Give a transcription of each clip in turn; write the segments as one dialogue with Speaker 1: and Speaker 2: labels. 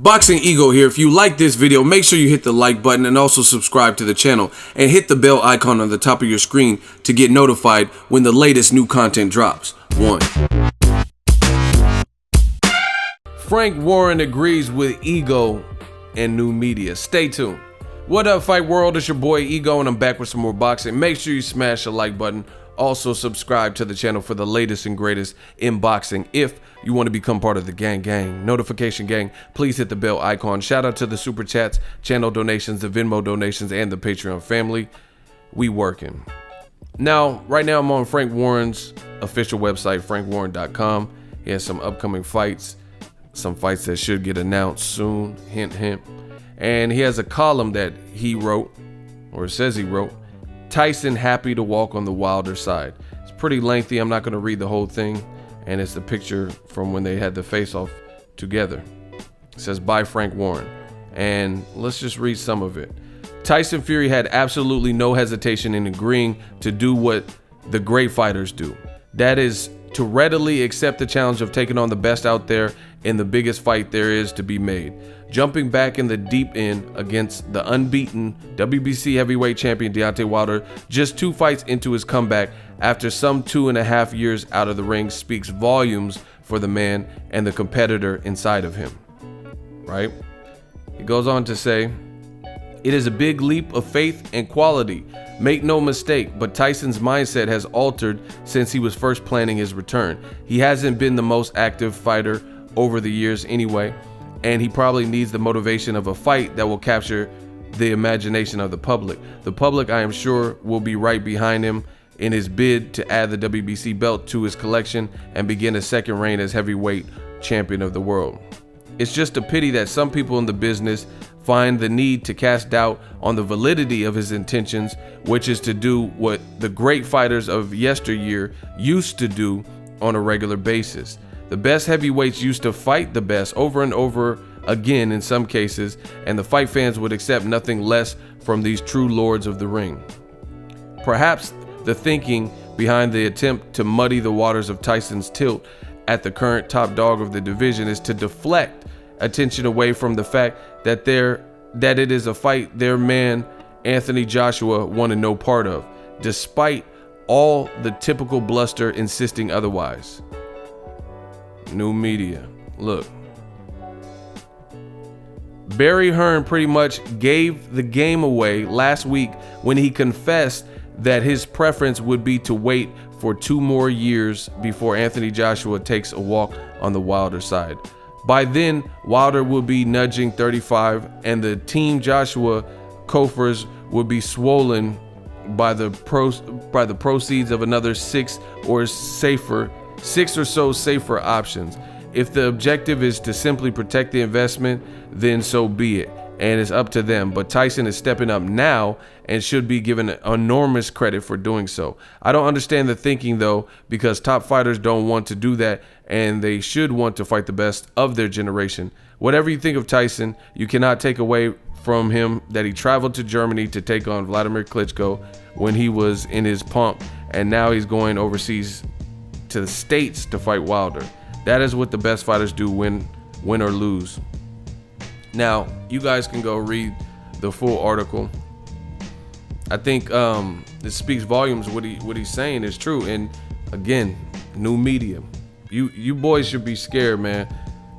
Speaker 1: Boxing Ego here. If you like this video, make sure you hit the like button and also subscribe to the channel and hit the bell icon on the top of your screen to get notified when the latest new content drops. 1. Frank Warren agrees with Ego and new media. Stay tuned. What up, Fight World? It's your boy Ego and I'm back with some more boxing. Make sure you smash the like button. Also subscribe to the channel for the latest and greatest in boxing. If you want to become part of the gang, notification gang, please hit the bell icon. Shout out to the super chats, channel donations, the Venmo donations, and the Patreon family. We working. Now, right now I'm on Frank Warren's official website, frankwarren.com. He has some upcoming fights, some fights that should get announced soon, hint, hint. And he has a column that he wrote, or says he wrote, Tyson happy to walk on the Wilder side. It's pretty lengthy. I'm not going to read the whole thing. And it's the picture from when they had the face-off together. It says, by Frank Warren. And let's just read some of it. Tyson Fury had absolutely no hesitation in agreeing to do what the great fighters do. That is to readily accept the challenge of taking on the best out there in the biggest fight there is to be made. Jumping back in the deep end against the unbeaten WBC heavyweight champion Deontay Wilder just 2 fights into his comeback after some 2.5 years out of the ring speaks volumes for the man and the competitor inside of him. Right? He goes on to say, it is a big leap of faith and quality. Make no mistake, but Tyson's mindset has altered since he was first planning his return. He hasn't been the most active fighter over the years anyway, and he probably needs the motivation of a fight that will capture the imagination of the public. The public, I am sure, will be right behind him in his bid to add the WBC belt to his collection and begin a second reign as heavyweight champion of the world. It's just a pity that some people in the business find the need to cast doubt on the validity of his intentions, which is to do what the great fighters of yesteryear used to do on a regular basis. The best heavyweights used to fight the best over and over again in some cases, and the fight fans would accept nothing less from these true lords of the ring. Perhaps the thinking behind the attempt to muddy the waters of Tyson's tilt at the current top dog of the division is to deflect attention away from the fact that it is a fight their man Anthony Joshua wanted no part of, despite all the typical bluster insisting otherwise. New media. Look. Barry Hearn pretty much gave the game away last week when he confessed that his preference would be to wait for 2 more years before Anthony Joshua takes a walk on the Wilder side. By then, Wilder will be nudging 35 and the Team Joshua coffers will be swollen by the proceeds of another 6 or so safer options. If the objective is to simply protect the investment, then so be it, and it's up to them. But Tyson is stepping up now and should be given enormous credit for doing so. I don't understand the thinking though, because top fighters don't want to do that, and they should want to fight the best of their generation. Whatever you think of Tyson, you cannot take away from him that he traveled to Germany to take on Vladimir Klitschko when he was in his pump, and now he's going overseas to the States to fight Wilder. That is what the best fighters do, win or lose. Now, you guys can go read the full article. I think it speaks volumes. What he's saying is true. And again, new media. You boys should be scared, man,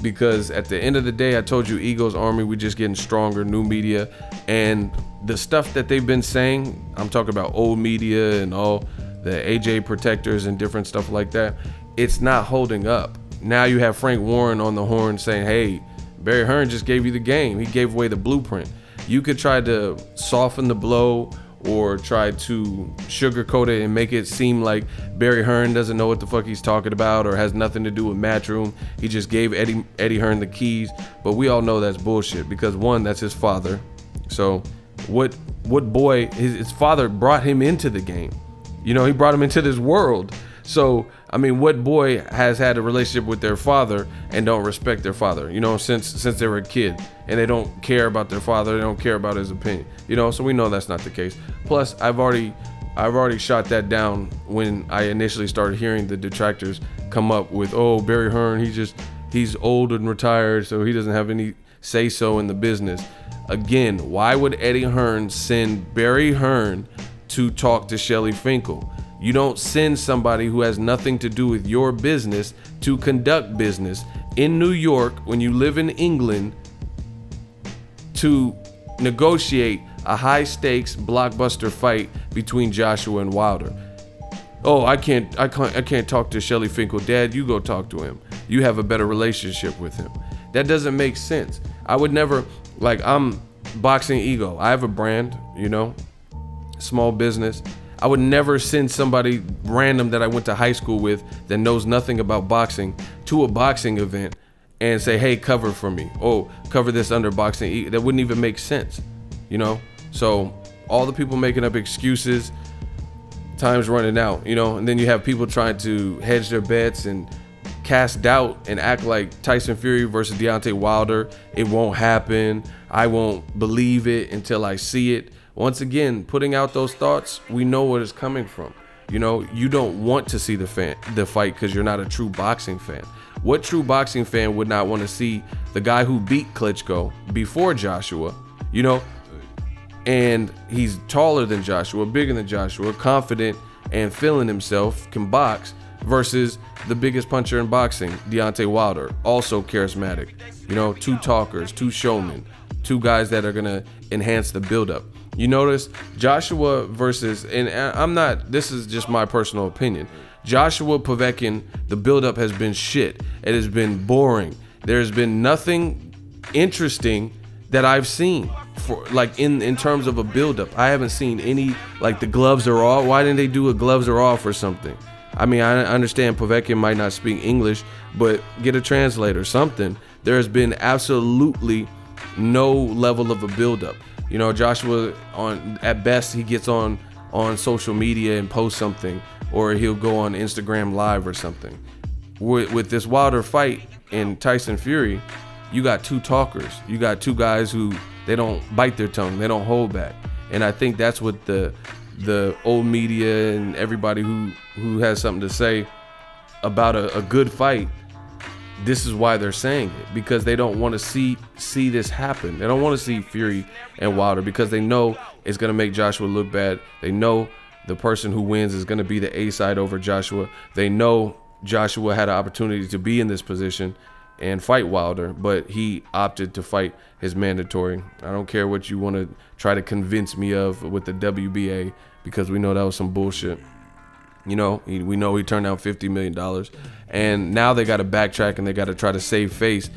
Speaker 1: because at the end of the day, I told you, Ego's army, we just getting stronger. New media and the stuff that they've been saying. I'm talking about old media and all the AJ protectors and different stuff like that. It's not holding up. Now you have Frank Warren on the horn saying, hey, Barry Hearn just gave you the game. He gave away the blueprint. You could try to soften the blow or try to sugarcoat it and make it seem like Barry Hearn doesn't know what the fuck he's talking about or has nothing to do with Matchroom. He just gave Eddie Hearn the keys. But we all know that's bullshit because, one, that's his father. So what boy, his father brought him into the game. You know, he brought him into this world. So, I mean, what boy has had a relationship with their father and don't respect their father, you know, since they were a kid, and they don't care about their father, they don't care about his opinion, you know, so we know that's not the case. Plus, I've already shot that down when I initially started hearing the detractors come up with, oh, Barry Hearn, he's old and retired, so he doesn't have any say so in the business. Again, why would Eddie Hearn send Barry Hearn to talk to Shelly Finkel? You don't send somebody who has nothing to do with your business to conduct business in New York when you live in England to negotiate a high stakes blockbuster fight between Joshua and Wilder. Oh, I can't talk to Shelly Finkel. Dad, you go talk to him. You have a better relationship with him. That doesn't make sense. I would never, like, I'm Boxing Ego. I have a brand, small business. I would never send somebody random that I went to high school with that knows nothing about boxing to a boxing event and say, hey, cover for me. Oh, cover this under Boxing Ego. That wouldn't even make sense, So all the people making up excuses, time's running out, and then you have people trying to hedge their bets and cast doubt and act like Tyson Fury versus Deontay Wilder, it won't happen. I won't believe it until I see it. Once again, putting out those thoughts, we know where it's coming from. You don't want to see the fight because you're not a true boxing fan. What true boxing fan would not want to see the guy who beat Klitschko before Joshua, and he's taller than Joshua, bigger than Joshua, confident and feeling himself, can box, versus the biggest puncher in boxing, Deontay Wilder, also charismatic, two talkers, two showmen, two guys that are gonna enhance the buildup. You notice Joshua versus, and this is just my personal opinion, Joshua Povetkin, the buildup has been shit. It has been boring. There's been nothing interesting that I've seen for in terms of a buildup. I haven't seen any, the gloves are off. Why didn't they do a gloves are off or something? I mean, I understand Povetkin might not speak English, but get a translator, something. There has been absolutely no level of a buildup. Joshua, at best, he gets on social media and posts something, or he'll go on Instagram Live or something. With this Wilder fight and Tyson Fury, you got two talkers. You got two guys who, they don't bite their tongue. They don't hold back. And I think that's what the old media and everybody who has something to say about a good fight, this is why they're saying it, because they don't want to see this happen. They don't want to see Fury and Wilder because they know it's going to make Joshua look bad. They know the person who wins is going to be the A side over Joshua. They know Joshua had an opportunity to be in this position and fight Wilder, but he opted to fight his mandatory. I don't care what you want to try to convince me of with the WBA, because we know that was some bullshit. We know he turned down $50 million, and now they got to backtrack and they got to try to save face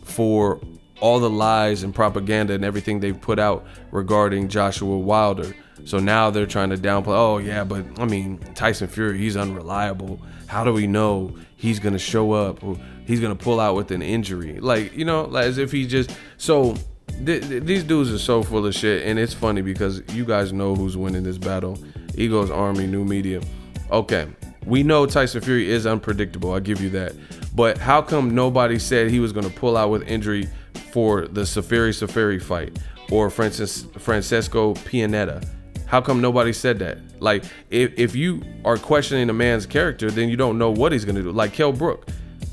Speaker 1: for all the lies and propaganda and everything they've put out regarding Joshua Wilder. So now they're trying to downplay, oh yeah, but I mean, Tyson Fury, he's unreliable. How do we know he's going to show up or he's going to pull out with an injury? As if he just, so these dudes are so full of shit. And it's funny because you guys know who's winning this battle. Ego's Army, New Media. Okay, we know Tyson Fury is unpredictable. I'll give you that. But how come nobody said he was going to pull out with injury for the Safari fight, or for instance, Francesco Pianetta? How come nobody said that? If you are questioning a man's character, then you don't know what he's going to do. Like Kell Brook.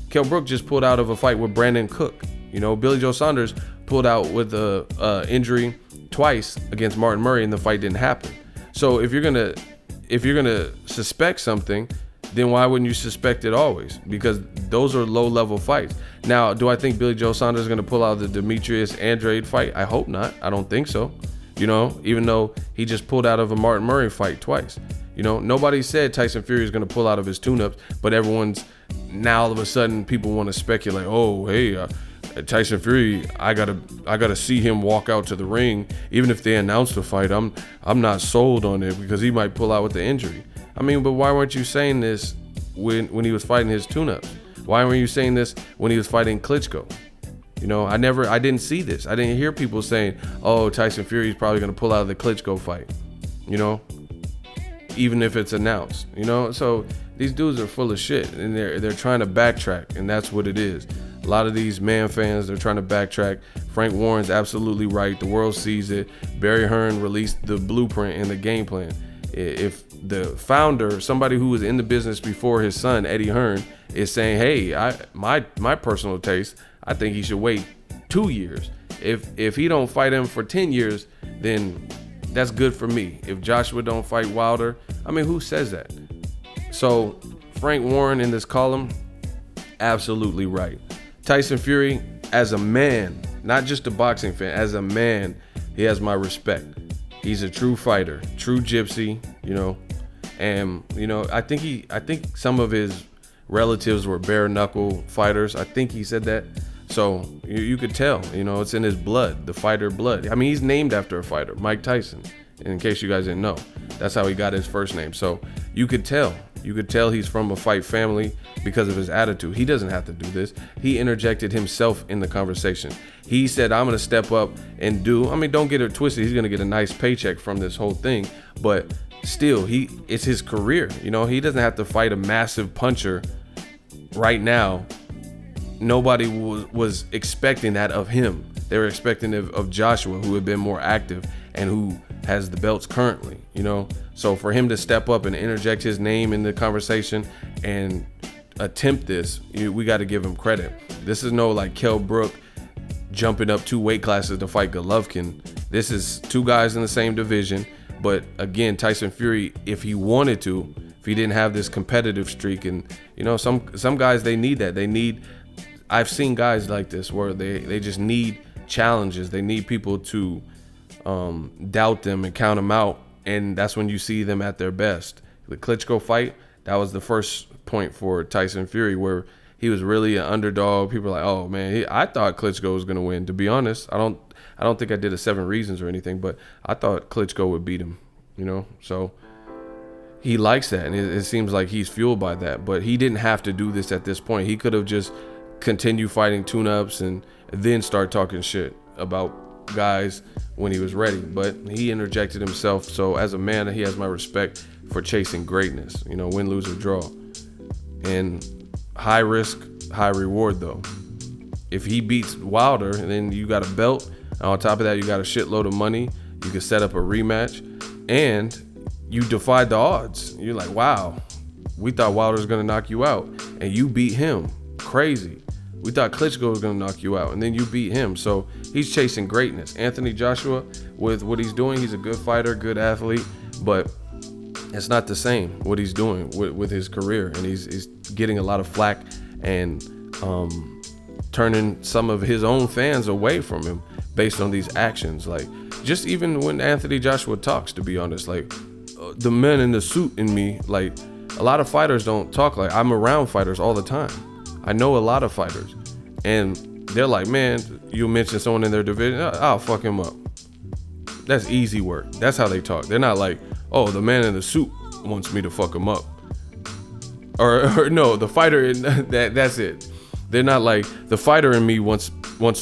Speaker 1: Kell Brook just pulled out of a fight with Brandon Cook. Billy Joe Saunders pulled out with a injury twice against Martin Murray, and the fight didn't happen. So if you're gonna suspect something, then why wouldn't you suspect it always? Because those are low-level fights. Now, do I think Billy Joe Saunders is gonna pull out the Demetrius Andrade fight? I hope not. I don't think so. Even though he just pulled out of a Martin Murray fight twice. Nobody said Tyson Fury is gonna pull out of his tune-ups, but everyone's now all of a sudden people want to speculate. Oh, hey, Tyson Fury, I gotta see him walk out to the ring. Even if they announce the fight, I'm not sold on it because he might pull out with the injury. I mean, but why weren't you saying this when he was fighting his tune-ups? Why weren't you saying this when he was fighting Klitschko? I didn't see this. I didn't hear people saying, oh, Tyson Fury is probably gonna pull out of the Klitschko fight. Even if it's announced. So these dudes are full of shit, and they're trying to backtrack, and that's what it is. A lot of these man fans, they're trying to backtrack. Frank Warren's absolutely right. The world sees it. Barry Hearn released the blueprint and the game plan. If the founder, somebody who was in the business before his son, Eddie Hearn, is saying, hey, my personal taste, I think he should wait 2 years. If he don't fight him for 10 years, then that's good for me. If Joshua don't fight Wilder, I mean, who says that? So Frank Warren in this column, absolutely right. Tyson Fury, as a man, not just a boxing fan, as a man, he has my respect. He's a true fighter, true gypsy, and I think some of his relatives were bare knuckle fighters. I think he said that. So you could tell, it's in his blood, the fighter blood. I mean, he's named after a fighter, Mike Tyson, in case you guys didn't know. That's how he got his first name. So you could tell he's from a fight family because of his attitude. He doesn't have to do this. He interjected himself in the conversation. He said, I'm going to step up and don't get it twisted. He's going to get a nice paycheck from this whole thing, but still, it's his career. He doesn't have to fight a massive puncher right now. Nobody was expecting that of him. They were expecting it of Joshua, who had been more active and who has the belts currently, So for him to step up and interject his name in the conversation and attempt this, we got to give him credit. This is no like Kell Brook jumping up 2 weight classes to fight Golovkin. This is 2 guys in the same division. But again, Tyson Fury, if he wanted to, if he didn't have this competitive streak, and some guys, they need that. I've seen guys like this where they just need challenges. They need people to doubt them and count them out, and that's when you see them at their best. The Klitschko fight, that was the first point for Tyson Fury, where he was really an underdog. People are like, oh man, I thought Klitschko was gonna win. To be honest, I don't think I did a 7 reasons or anything, but I thought Klitschko would beat him. So he likes that, and it seems like he's fueled by that. But he didn't have to do this at this point. He could have just continued fighting tune-ups and then start talking shit about guys when he was ready. But he interjected himself. So as a man, he has my respect for chasing greatness. Win, lose, or draw. And high risk, high reward though. If he beats Wilder, then you got a belt. And on top of that, you got a shitload of money. You can set up a rematch, and you defied the odds. You're like, wow, we thought Wilder was gonna knock you out, and you beat him. Crazy. We thought Klitschko was gonna knock you out, and then you beat him. So he's chasing greatness. Anthony Joshua, with what he's doing, he's a good fighter, good athlete, but it's not the same what he's doing with his career, and he's getting a lot of flack and turning some of his own fans away from him based on these actions. Like, just even when Anthony Joshua talks, to be honest, like the men in the suit in me, like a lot of fighters don't talk like. I'm around fighters all the time. I know a lot of fighters, and they're like, man, you mention someone in their division, I'll fuck him up. That's easy work. That's how they talk. They're not like, oh, the man in the suit wants me to fuck him up. Or no, the fighter in that's it. They're not like, the fighter in me wants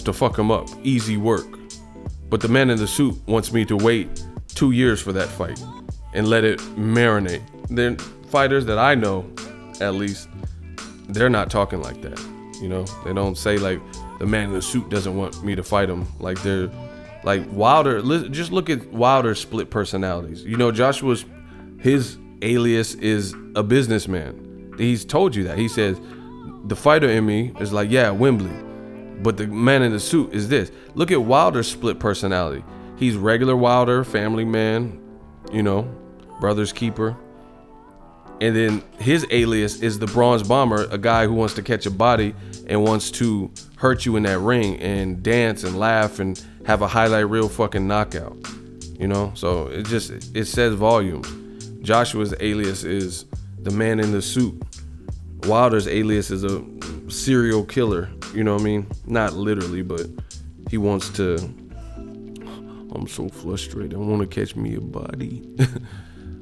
Speaker 1: to fuck him up. Easy work. But the man in the suit wants me to wait 2 years for that fight and let it marinate. Then fighters that I know, at least, they're not talking like that. They don't say like, the man in the suit doesn't want me to fight him. Like, they're like Wilder. Just look at Wilder's split personalities. Joshua's, his alias is a businessman. He's told you that. He says, the fighter in me is like, yeah, Wembley, but the man in the suit is this. Look at Wilder's split personality. He's regular Wilder, family man, brother's keeper. And then his alias is the Bronze Bomber, a guy who wants to catch a body and wants to hurt you in that ring and dance and laugh and have a highlight reel fucking knockout. So it says volumes. Joshua's alias is the man in the suit. Wilder's alias is a serial killer. You know what I mean? Not literally, but he wants to. I'm so frustrated. I want to catch me a body.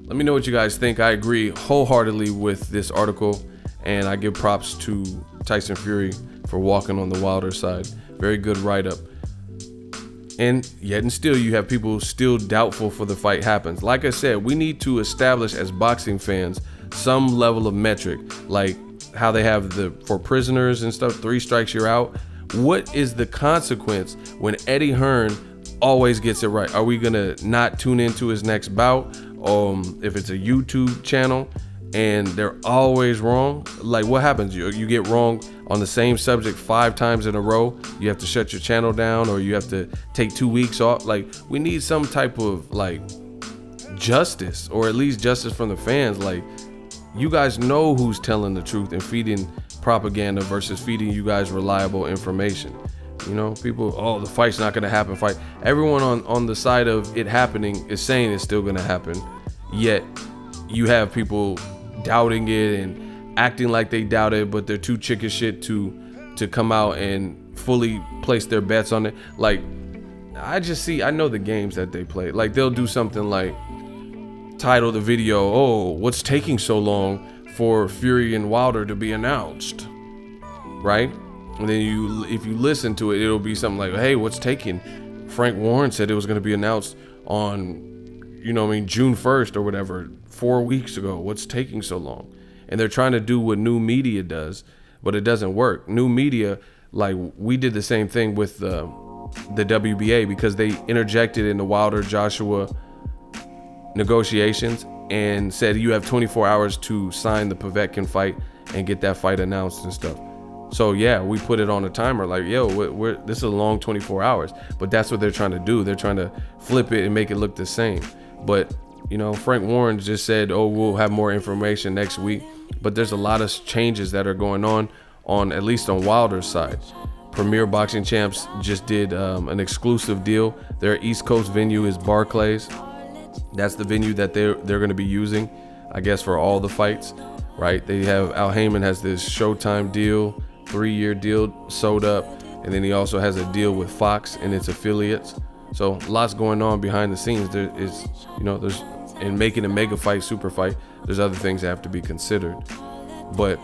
Speaker 1: Let me know what you guys think. I agree wholeheartedly with this article, and I give props to Tyson Fury for walking on the Wilder side. Very good write-up. And yet and still, you have people still doubtful for the fight happens. Like I said, we need to establish as boxing fans some level of metric, like how they have for prisoners and stuff, 3 strikes you're out. What is the consequence when Eddie Hearn always gets it right? Are we gonna not tune into his next bout? If it's a YouTube channel and they're always wrong. Like, what happens? You get wrong on the same subject 5 times in a row. You have to shut your channel down, or you have to take 2 weeks off. Like, we need some type of like justice, or at least justice from the fans. Like, you guys know who's telling the truth and feeding propaganda versus feeding you guys reliable information. You know, people, oh, the fight's not gonna happen. Fight. Everyone on the side of it happening is saying it's still gonna happen, yet you have people doubting it and acting like they doubt it, but they're too chicken shit to come out and fully place their bets on it. Like, I know the games that they play. Like, they'll do something like title the video, oh, what's taking so long for Fury and Wilder to be announced, right? And then if you listen to it, it'll be something like, hey, what's taking? Frank Warren said it was going to be announced on, June 1st or whatever, 4 weeks ago. What's taking so long? And they're trying to do what new media does, but it doesn't work. New media, like, we did the same thing with the WBA, because they interjected in the Wilder Joshua negotiations and said you have 24 hours to sign the Povetkin fight and get that fight announced and stuff. So yeah, we put it on a timer, like, yo, this is a long 24 hours. But that's what they're trying to do. They're trying to flip it and make it look the same. But Frank Warren just said, oh, we'll have more information next week. But there's a lot of changes that are going on at least on Wilder's side. Premier Boxing Champs just did an exclusive deal. Their East Coast venue is Barclays. That's the venue that they're going to be using, I guess, for all the fights, right? They have Al Heyman has this Showtime deal, 3-year deal sewed up, and then he also has a deal with Fox and its affiliates. So lots going on behind the scenes. There is, there's, in making a mega fight, super fight, there's other things that have to be considered. But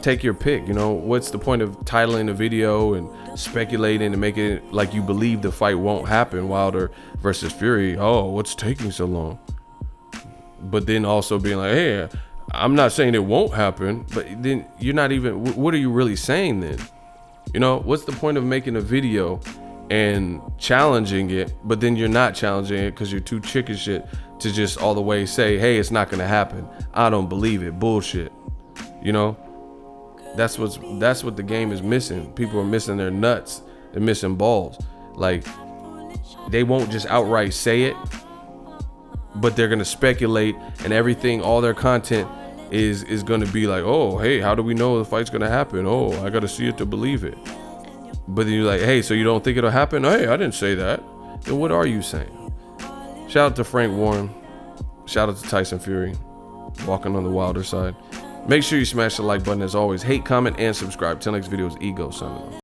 Speaker 1: take your pick. What's the point of titling a video and speculating and making it like you believe the fight won't happen? Wilder versus Fury. Oh, what's taking so long? But then also being like, hey, I'm not saying it won't happen, but then you're not even, what are you really saying then? What's the point of making a video and challenging it, but then you're not challenging it because you're too chicken shit to just all the way say, hey, it's not gonna happen. I don't believe it. Bullshit. That's what the game is missing. People are missing their nuts. They're missing balls. Like, they won't just outright say it, but they're gonna speculate, and everything, all their content is gonna be like, oh, hey, how do we know the fight's gonna happen? Oh, I gotta see it to believe it. But then you're like, hey, so you don't think it'll happen? Hey, I didn't say that. Then what are you saying? Shout out to Frank Warren. Shout out to Tyson Fury, walking on the Wilder side. Make sure you smash the like button as always. Hate, comment, and subscribe. Till next video is Ego signing off.